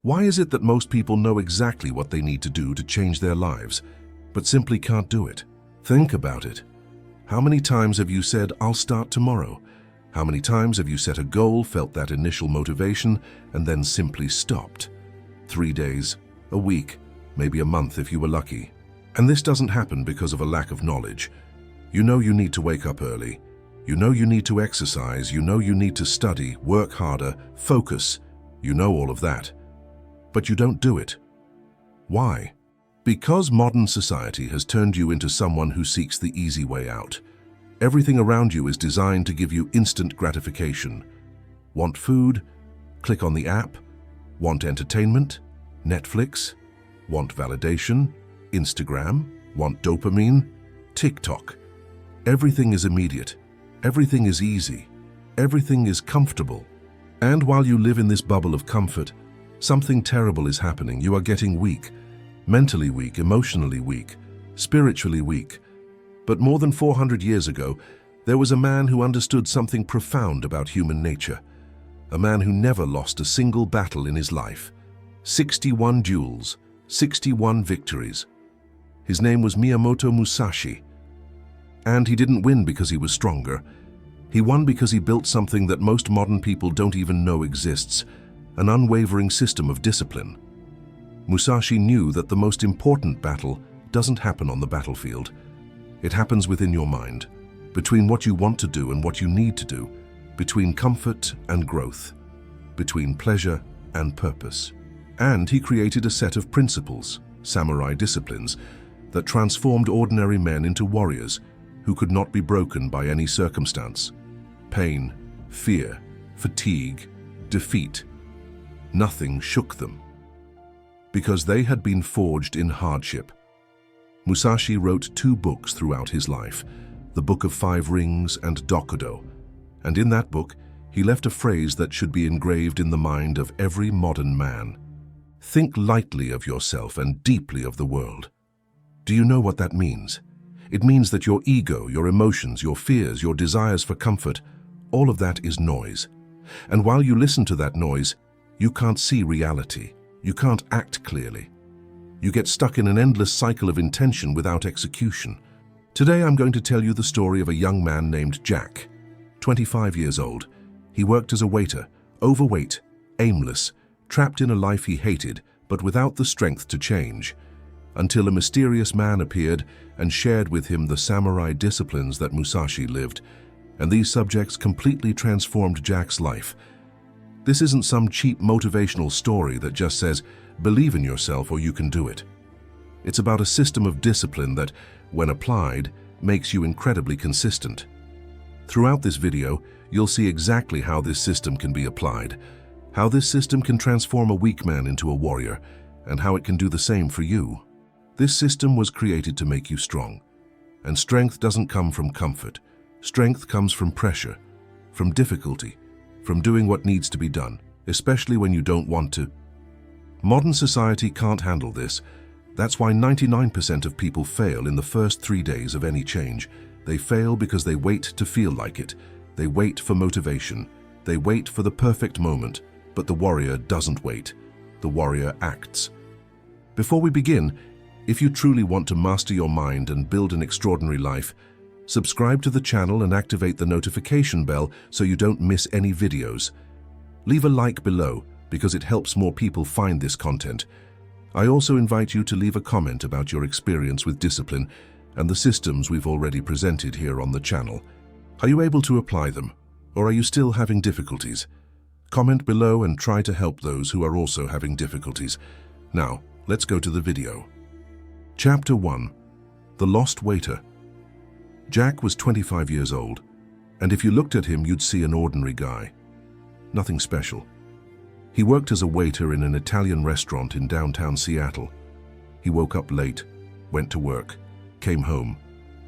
Why is it that most people know exactly what they need to do to change their lives, but simply can't do it? Think about it. How many times have you said, "I'll start tomorrow"? How many times have you set a goal, felt that initial motivation, and then simply stopped? 3 days, a week, maybe a month if you were lucky. And this doesn't happen because of a lack of knowledge. You know you need to wake up early. You know you need to exercise. You know you need to study, work harder, focus. You know all of that. But you don't do it. Why? Because modern society has turned you into someone who seeks the easy way out. Everything around you is designed to give you instant gratification. Want food? Click on the app. Want entertainment? Netflix. Want validation? Instagram. Want dopamine? TikTok. Everything is immediate. Everything is easy. Everything is comfortable. And while you live in this bubble of comfort, something terrible is happening. You are getting weak. Mentally weak, emotionally weak, spiritually weak. But more than 400 years ago, there was a man who understood something profound about human nature. A man who never lost a single battle in his life. 61 duels, 61 victories. His name was Miyamoto Musashi. And he didn't win because he was stronger. He won because he built something that most modern people don't even know exists, an unwavering system of discipline. Musashi knew that the most important battle doesn't happen on the battlefield. It happens within your mind, between what you want to do and what you need to do, between comfort and growth, between pleasure and purpose. And he created a set of principles, samurai disciplines, that transformed ordinary men into warriors who could not be broken by any circumstance. Pain, fear, fatigue, defeat. Nothing shook them. Because they had been forged in hardship. Musashi wrote 2 books throughout his life, the Book of 5 Rings and Dokudo, and in that book he left a phrase that should be engraved in the mind of every modern man. Think lightly of yourself and deeply of the world. Do you know what that means? It means that your ego, your emotions, your fears, your desires for comfort, all of that is noise. And while you listen to that noise, you can't see reality. You can't act clearly. You get stuck in an endless cycle of intention without execution. Today I'm going to tell you the story of a young man named Jack. 25 years old. He worked as a waiter, overweight, aimless, trapped in a life he hated, but without the strength to change. Until a mysterious man appeared and shared with him the samurai disciplines that Musashi lived, and these subjects completely transformed Jack's life. This isn't some cheap motivational story that just says, believe in yourself or you can do it. It's about a system of discipline that, when applied, makes you incredibly consistent. Throughout this video, you'll see exactly how this system can be applied, how this system can transform a weak man into a warrior, and how it can do the same for you. This system was created to make you strong. And strength doesn't come from comfort. Strength comes from pressure, from difficulty, from doing what needs to be done, especially when you don't want to. Modern society can't handle this. That's why 99% of people fail in the first 3 days of any change. They fail because they wait to feel like it. They wait for motivation. They wait for the perfect moment. But the warrior doesn't wait. The warrior acts. Before we begin, if you truly want to master your mind and build an extraordinary life, subscribe to the channel and activate the notification bell so you don't miss any videos. Leave a like below because it helps more people find this content. I also invite you to leave a comment about your experience with discipline and the systems we've already presented here on the channel. Are you able to apply them, or are you still having difficulties? Comment below and try to help those who are also having difficulties. Now, let's go to the video. Chapter 1. The Lost Waiter. Jack was 25 years old, and if you looked at him, you'd see an ordinary guy. Nothing special. He worked as a waiter in an Italian restaurant in downtown Seattle. He woke up late, went to work, came home,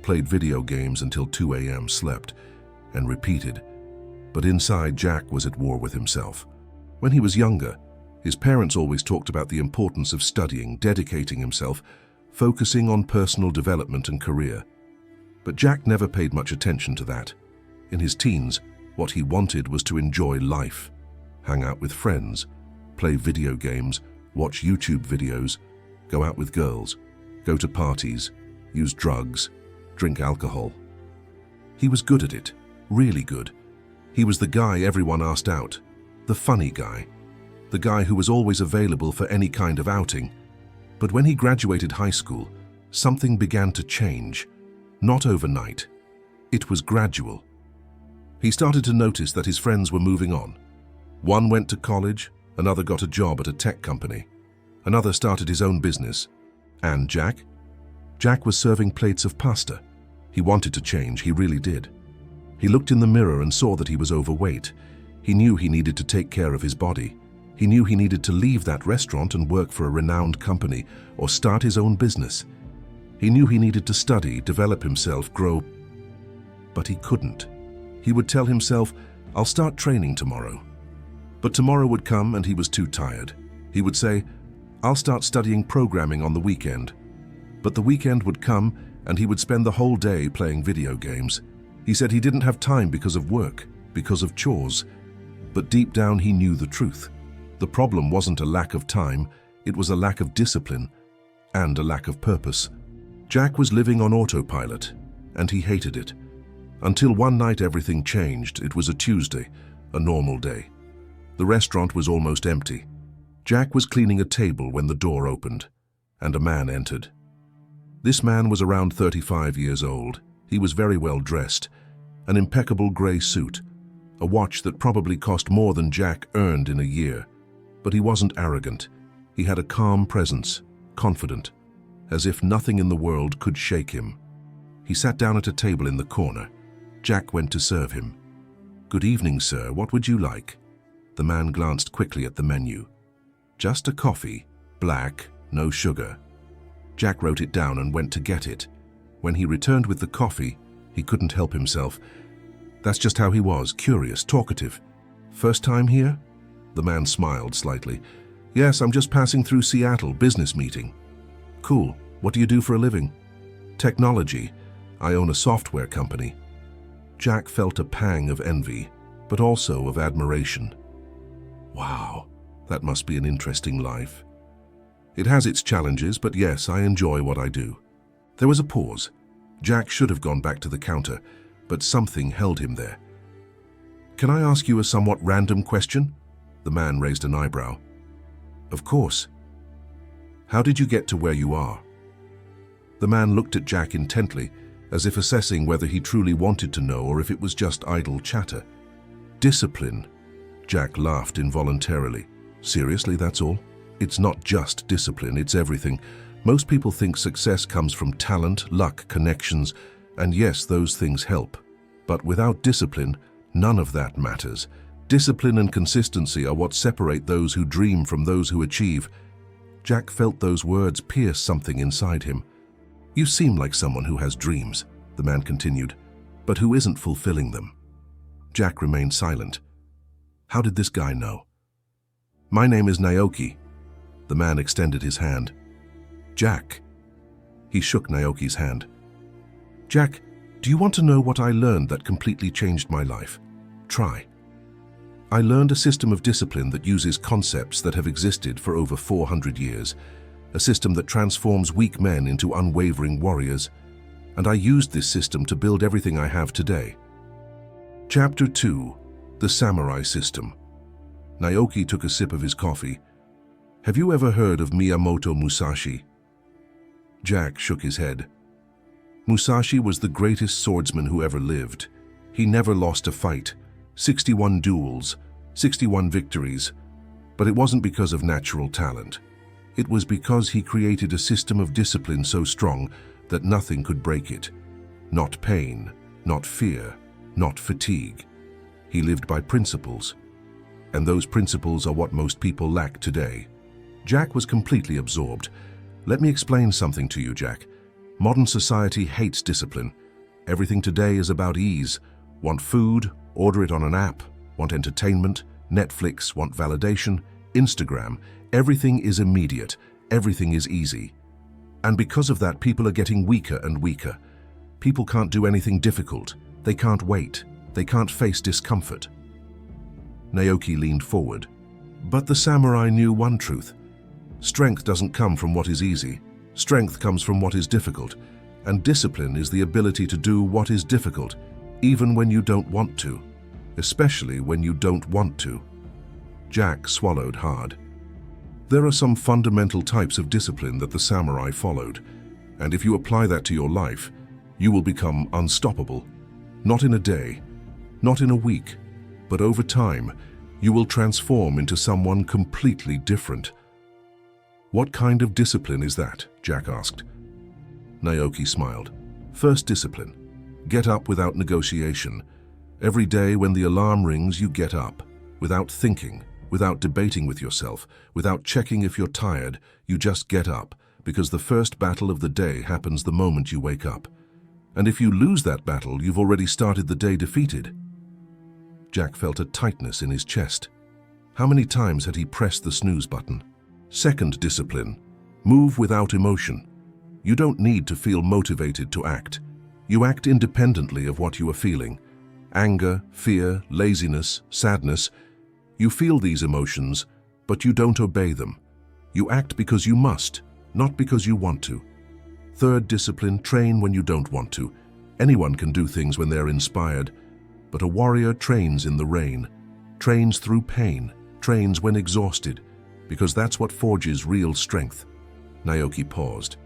played video games until 2 a.m., slept, and repeated. But inside, Jack was at war with himself. When he was younger, his parents always talked about the importance of studying, dedicating himself, focusing on personal development and career. But Jack never paid much attention to that. In his teens, what he wanted was to enjoy life, hang out with friends, play video games, watch YouTube videos, go out with girls, go to parties, use drugs, drink alcohol. He was good at it, really good. He was the guy everyone asked out, the funny guy, the guy who was always available for any kind of outing. But when he graduated high school, something began to change. Not overnight. It was gradual. He started to notice that his friends were moving on. One went to college, another got a job at a tech company, another started his own business. And Jack? Jack was serving plates of pasta. He wanted to change, he really did. He looked in the mirror and saw that he was overweight. He knew he needed to take care of his body. He knew he needed to leave that restaurant and work for a renowned company or start his own business. He knew he needed to study, develop himself, grow. But he couldn't. He would tell himself, I'll start training tomorrow. But tomorrow would come and he was too tired. He would say, I'll start studying programming on the weekend. But the weekend would come and he would spend the whole day playing video games. He said he didn't have time because of work, because of chores. But deep down he knew the truth. The problem wasn't a lack of time, it was a lack of discipline and a lack of purpose. Jack was living on autopilot, and he hated it. Until one night everything changed. It was a Tuesday, a normal day. The restaurant was almost empty. Jack was cleaning a table when the door opened, and a man entered. This man was around 35 years old. He was very well dressed, an impeccable grey suit, a watch that probably cost more than Jack earned in a year. But he wasn't arrogant. He had a calm presence, confident, as if nothing in the world could shake him. He sat down at a table in the corner. Jack went to serve him. "Good evening, sir. What would you like?" The man glanced quickly at the menu. "Just a coffee, black, no sugar." Jack wrote it down and went to get it. When he returned with the coffee, he couldn't help himself. That's just how he was, curious, talkative. "First time here?" The man smiled slightly. "Yes, I'm just passing through Seattle, business meeting." "Cool. What do you do for a living?" "Technology. I own a software company." Jack felt a pang of envy, but also of admiration. Wow, that must be an interesting life. "It has its challenges, but yes, I enjoy what I do." There was a pause. Jack should have gone back to the counter, but something held him there. "Can I ask you a somewhat random question?" The man raised an eyebrow. "Of course." "How did you get to where you are?" The man looked at Jack intently, as if assessing whether he truly wanted to know or if it was just idle chatter. "Discipline." Jack laughed involuntarily. "Seriously, that's all? It's not just discipline, it's everything. Most people think success comes from talent, luck, connections, and yes, those things help. But without discipline, none of that matters. Discipline and consistency are what separate those who dream from those who achieve." Jack felt those words pierce something inside him. "You seem like someone who has dreams," the man continued, "but who isn't fulfilling them." Jack remained silent. How did this guy know? "My name is Naoki." The man extended his hand. "Jack." He shook Naoki's hand. "Jack, do you want to know what I learned that completely changed my life? Try." "I learned a system of discipline that uses concepts that have existed for over 400 years, a system that transforms weak men into unwavering warriors, and I used this system to build everything I have today." Chapter 2: The Samurai System. Naoki took a sip of his coffee. "Have you ever heard of Miyamoto Musashi?" Jack shook his head. "Musashi was the greatest swordsman who ever lived. He never lost a fight. 61 duels, 61 victories. But it wasn't because of natural talent. It was because he created a system of discipline so strong that nothing could break it. Not pain, not fear, not fatigue. He lived by principles. And those principles are what most people lack today." Jack was completely absorbed. "Let me explain something to you, Jack. Modern society hates discipline. Everything today is about ease. Want food? Order it on an app. Want entertainment? Netflix. Want validation? Instagram. Everything is immediate. Everything is easy. And because of that, people are getting weaker and weaker. People can't do anything difficult. They can't wait. They can't face discomfort." Naoki leaned forward. But the samurai knew one truth. Strength doesn't come from what is easy. Strength comes from what is difficult. And discipline is the ability to do what is difficult, even when you don't want to. Especially when you don't want to. Jack swallowed hard. There are some fundamental types of discipline that the samurai followed, and if you apply that to your life, you will become unstoppable. Not in a day, not in a week, but over time, you will transform into someone completely different. What kind of discipline is that? Jack asked. Naoki smiled. First discipline. Get up without negotiation. Every day when the alarm rings, you get up. Without thinking, without debating with yourself, without checking if you're tired, you just get up, because the first battle of the day happens the moment you wake up. And if you lose that battle, you've already started the day defeated. Jack felt a tightness in his chest. How many times had he pressed the snooze button? Second discipline. Move without emotion. You don't need to feel motivated to act. You act independently of what you are feeling. Anger, fear, laziness, sadness. You feel these emotions, but you don't obey them. You act because you must, not because you want to. Third discipline, train when you don't want to. Anyone can do things when they're inspired, but a warrior trains in the rain, trains through pain, trains when exhausted, because that's what forges real strength. Naoki paused.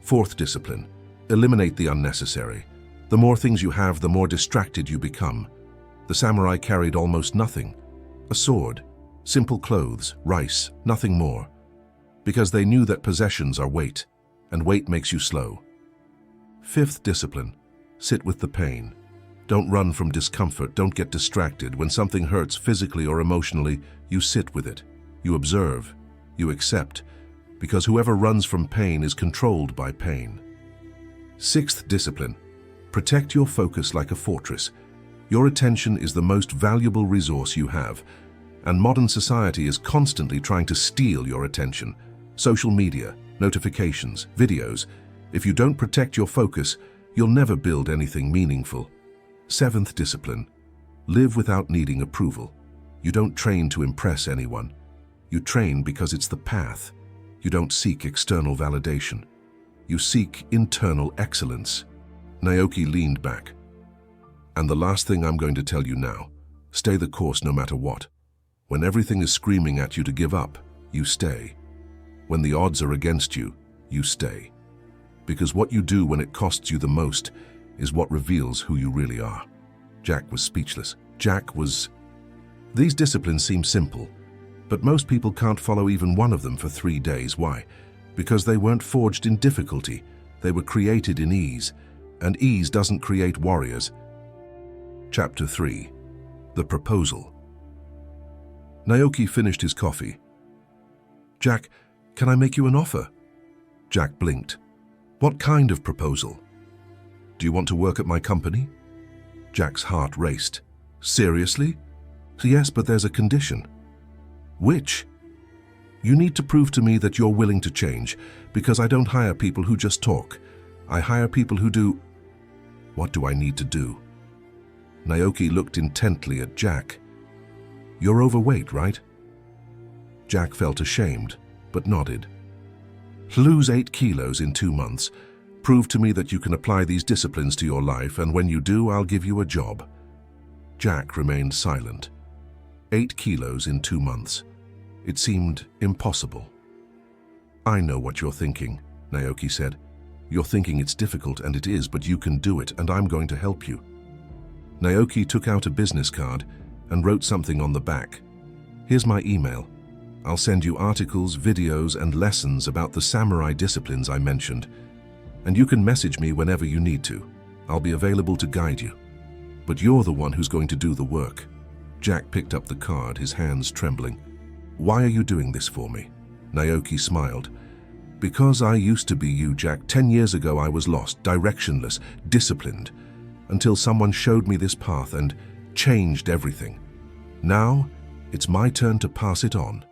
Fourth discipline, eliminate the unnecessary. The more things you have, the more distracted you become. The samurai carried almost nothing. A sword, simple clothes, rice, nothing more. Because they knew that possessions are weight, and weight makes you slow. Fifth discipline, sit with the pain. Don't run from discomfort, don't get distracted. When something hurts physically or emotionally, you sit with it. You observe, you accept, because whoever runs from pain is controlled by pain. Sixth discipline, protect your focus like a fortress. Your attention is the most valuable resource you have, and modern society is constantly trying to steal your attention. Social media, notifications, videos. If you don't protect your focus, you'll never build anything meaningful. Seventh discipline, live without needing approval. You don't train to impress anyone. You train because it's the path. You don't seek external validation. You seek internal excellence. Naoki leaned back. And the last thing I'm going to tell you now, stay the course no matter what. When everything is screaming at you to give up, you stay. When the odds are against you, you stay. Because what you do when it costs you the most is what reveals who you really are. Jack was speechless. These disciplines seem simple, but most people can't follow even one of them for 3 days. Why? Because they weren't forged in difficulty. They were created in ease, and ease doesn't create warriors. Chapter 3. The Proposal. Naoki finished his coffee. Jack, can I make you an offer? Jack blinked. What kind of proposal? Do you want to work at my company? Jack's heart raced. Seriously? Yes, but there's a condition. Which? You need to prove to me that you're willing to change, because I don't hire people who just talk. I hire people who do. What do I need to do? Naoki looked intently at Jack. You're overweight, right? Jack felt ashamed, but nodded. Lose 8 kilos in 2 months. Prove to me that you can apply these disciplines to your life, and when you do, I'll give you a job. Jack remained silent. 8 kilos in 2 months. It seemed impossible. I know what you're thinking, Naoki said. You're thinking it's difficult, and it is, but you can do it, and I'm going to help you. Naoki took out a business card and wrote something on the back. Here's my email. I'll send you articles, videos, and lessons about the samurai disciplines I mentioned, and you can message me whenever you need to. I'll be available to guide you. But you're the one who's going to do the work. Jack picked up the card, his hands trembling. Why are you doing this for me? Naoki smiled. Because I used to be you, Jack. 10 years ago I was lost, directionless, disciplined, until someone showed me this path and changed everything. Now, it's my turn to pass it on.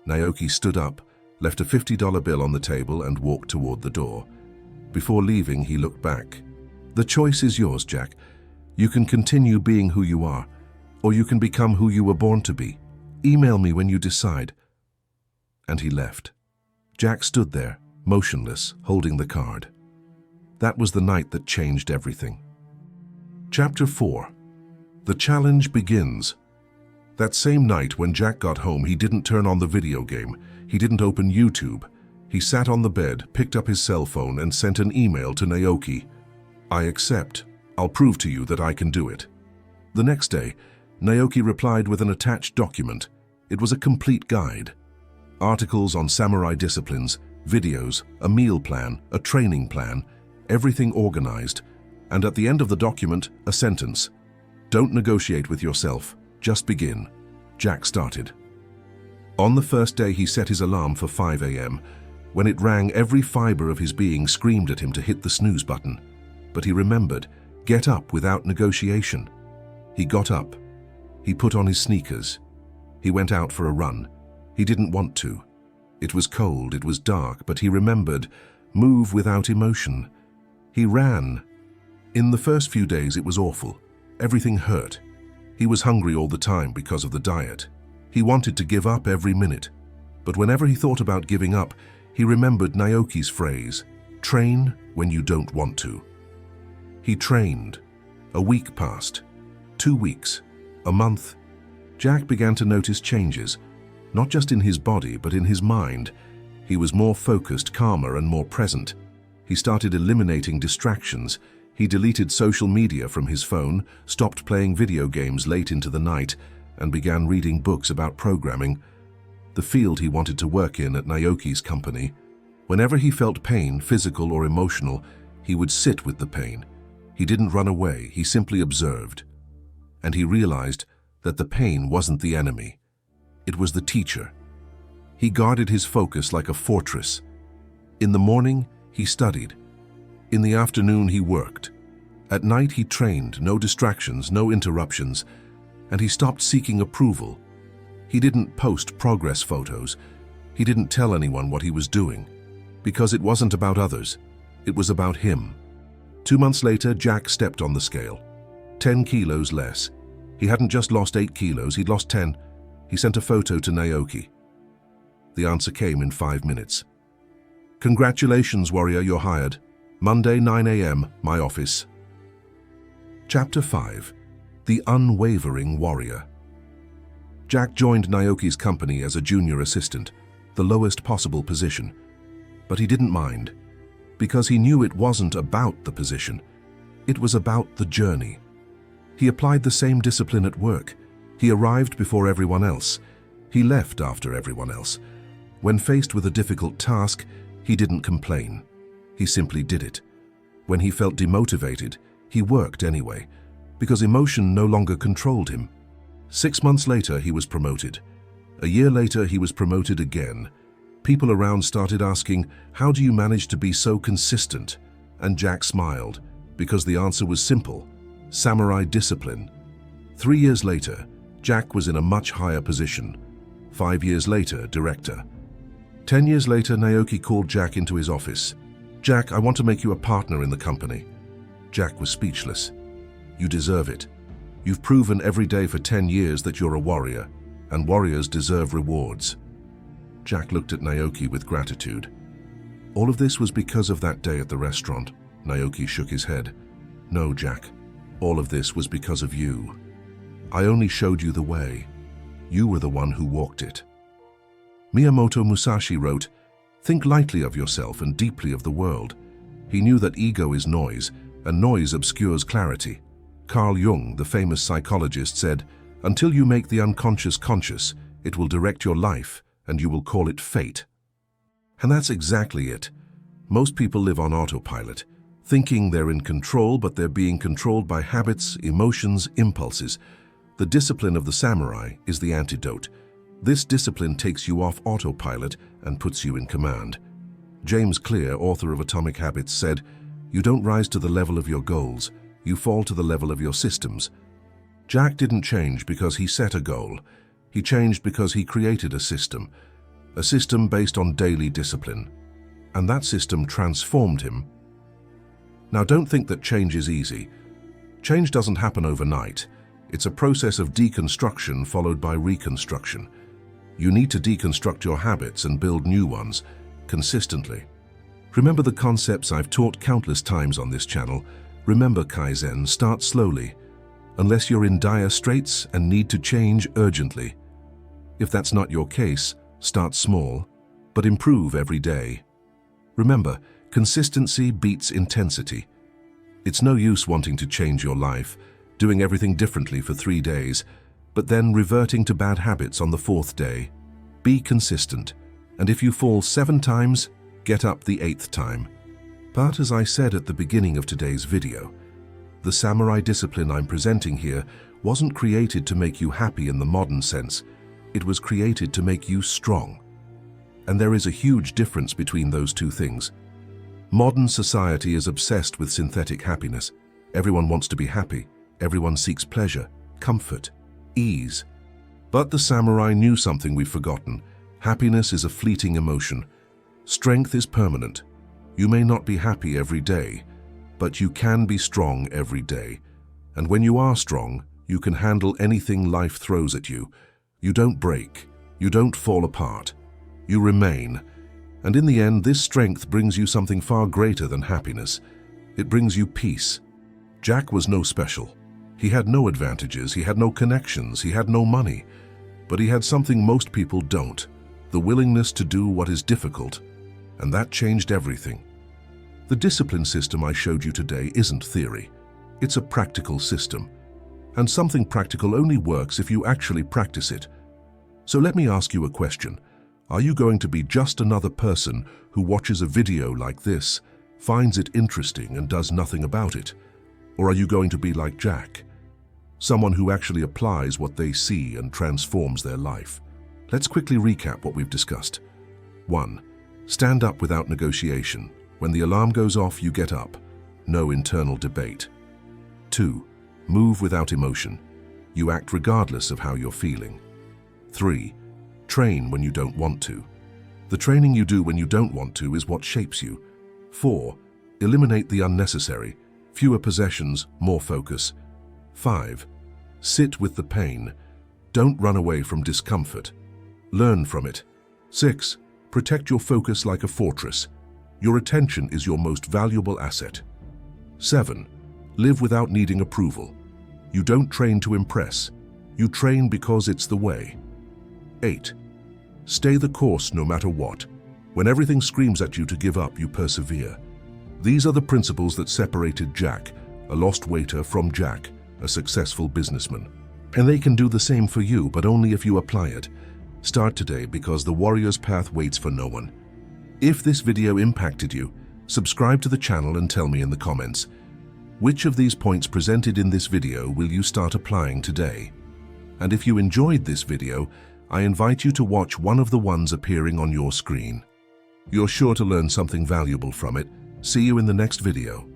Naoki stood up, left a $50 bill on the table and walked toward the door. Before leaving, he looked back. The choice is yours, Jack. You can continue being who you are, or you can become who you were born to be. Email me when you decide. And he left. Jack stood there, motionless, holding the card. That was the night that changed everything. Chapter 4. The challenge begins. That same night when Jack got home, he didn't turn on the video game. He didn't open YouTube. He sat on the bed, picked up his cell phone, and sent an email to Naoki. I accept. I'll prove to you that I can do it. The next day, Naoki replied with an attached document. It was a complete guide. Articles on samurai disciplines, videos, a meal plan, a training plan, everything organized. And at the end of the document, a sentence. Don't negotiate with yourself, just begin. Jack started. On the first day, he set his alarm for 5 a.m. When it rang, every fiber of his being screamed at him to hit the snooze button. But he remembered, get up without negotiation. He got up. He put on his sneakers. He went out for a run. He didn't want to. It was cold, it was dark, but he remembered, move without emotion. He ran. In the first few days, it was awful. Everything hurt. He was hungry all the time because of the diet. He wanted to give up every minute. But whenever he thought about giving up, he remembered Naoki's phrase, train when you don't want to. He trained. A week passed. 2 weeks. A month. Jack began to notice changes, not just in his body, but in his mind. He was more focused, calmer, and more present. He started eliminating distractions. He deleted social media from his phone, stopped playing video games late into the night, and began reading books about programming, the field he wanted to work in at Naoki's company. Whenever he felt pain, physical or emotional, he would sit with the pain. He didn't run away, he simply observed. And he realized that the pain wasn't the enemy. It was the teacher. He guarded his focus like a fortress. In the morning, he studied. In the afternoon, he worked. At night, he trained, no distractions, no interruptions, and he stopped seeking approval. He didn't post progress photos. He didn't tell anyone what he was doing, because it wasn't about others. It was about him. 2 months later, Jack stepped on the scale. 10 kilos less. He hadn't just lost 8 kilos, he'd lost 10. He sent a photo to Naoki. The answer came in 5 minutes. Congratulations, warrior, you're hired. Monday, 9 a.m., my office. Chapter 5. The Unwavering Warrior. Jack joined Naoki's company as a junior assistant, the lowest possible position. But he didn't mind, because he knew it wasn't about the position. It was about the journey. He applied the same discipline at work. He arrived before everyone else. He left after everyone else. When faced with a difficult task, he didn't complain. He simply did it. When he felt demotivated, he worked anyway, because emotion no longer controlled him. 6 months later, he was promoted. A year later, he was promoted again. People around started asking, how do you manage to be so consistent? And Jack smiled, because the answer was simple: samurai discipline. 3 years later, Jack was in a much higher position. 5 years later, director. 10 years later, Naoki called Jack into his office. Jack, I want to make you a partner in the company. Jack was speechless. You deserve it. You've proven every day for 10 years that you're a warrior, and warriors deserve rewards. Jack looked at Naoki with gratitude. All of this was because of that day at the restaurant. Naoki shook his head. No, Jack. All of this was because of you. I only showed you the way. You were the one who walked it. Miyamoto Musashi wrote, think lightly of yourself and deeply of the world. He knew that ego is noise, and noise obscures clarity. Carl Jung, the famous psychologist, said, until you make the unconscious conscious, it will direct your life, and you will call it fate. And that's exactly it. Most people live on autopilot, thinking they're in control, but they're being controlled by habits, emotions, impulses. The discipline of the samurai is the antidote. This discipline takes you off autopilot and puts you in command. James Clear, author of Atomic Habits, said, you don't rise to the level of your goals, you fall to the level of your systems. Jack didn't change because he set a goal. He changed because he created a system based on daily discipline. And that system transformed him. Now, don't think that change is easy. Change doesn't happen overnight. It's a process of deconstruction followed by reconstruction. You need to deconstruct your habits and build new ones, consistently. Remember the concepts I've taught countless times on this channel. Remember Kaizen, start slowly, unless you're in dire straits and need to change urgently. If that's not your case, start small, but improve every day. Remember, consistency beats intensity. It's no use wanting to change your life, doing everything differently for 3 days, but then reverting to bad habits on the 4th day. Be consistent, and if you fall 7 times, get up the 8th time. But as I said at the beginning of today's video, the samurai discipline I'm presenting here wasn't created to make you happy in the modern sense. It was created to make you strong. And there is a huge difference between those two things. Modern society is obsessed with synthetic happiness. Everyone wants to be happy. Everyone seeks pleasure, comfort, ease. But the samurai knew something we've forgotten. Happiness is a fleeting emotion. Strength is permanent. You may not be happy every day, but you can be strong every day. And when you are strong, you can handle anything life throws at you. You don't break. You don't fall apart. You remain. And in the end, this strength brings you something far greater than happiness. It brings you peace. Jack was no special. He had no advantages, he had no connections, he had no money. But he had something most people don't, the willingness to do what is difficult. And that changed everything. The discipline system I showed you today isn't theory. It's a practical system. And something practical only works if you actually practice it. So let me ask you a question. Are you going to be just another person who watches a video like this, finds it interesting and does nothing about it? Or are you going to be like Jack? Someone who actually applies what they see and transforms their life. Let's quickly recap what we've discussed. 1. Stand up without negotiation. When the alarm goes off, you get up. No internal debate. 2. Move without emotion. You act regardless of how you're feeling. 3. Train when you don't want to. The training you do when you don't want to is what shapes you. 4. Eliminate the unnecessary. Fewer possessions, more focus. 5. Sit with the pain. Don't run away from discomfort. Learn from it. 6. Protect your focus like a fortress. Your attention is your most valuable asset. 7. Live without needing approval. You don't train to impress. You train because it's the way. 8. Stay the course no matter what. When everything screams at you to give up, you persevere. These are the principles that separated Jack, a lost waiter, from Jack, a successful businessman. And they can do the same for you, but only if you apply it. Start today, because the warrior's path waits for no one. If this video impacted you, subscribe to the channel and tell me in the comments, which of these points presented in this video will you start applying today? And if you enjoyed this video, I invite you to watch one of the ones appearing on your screen. You're sure to learn something valuable from it. See you in the next video.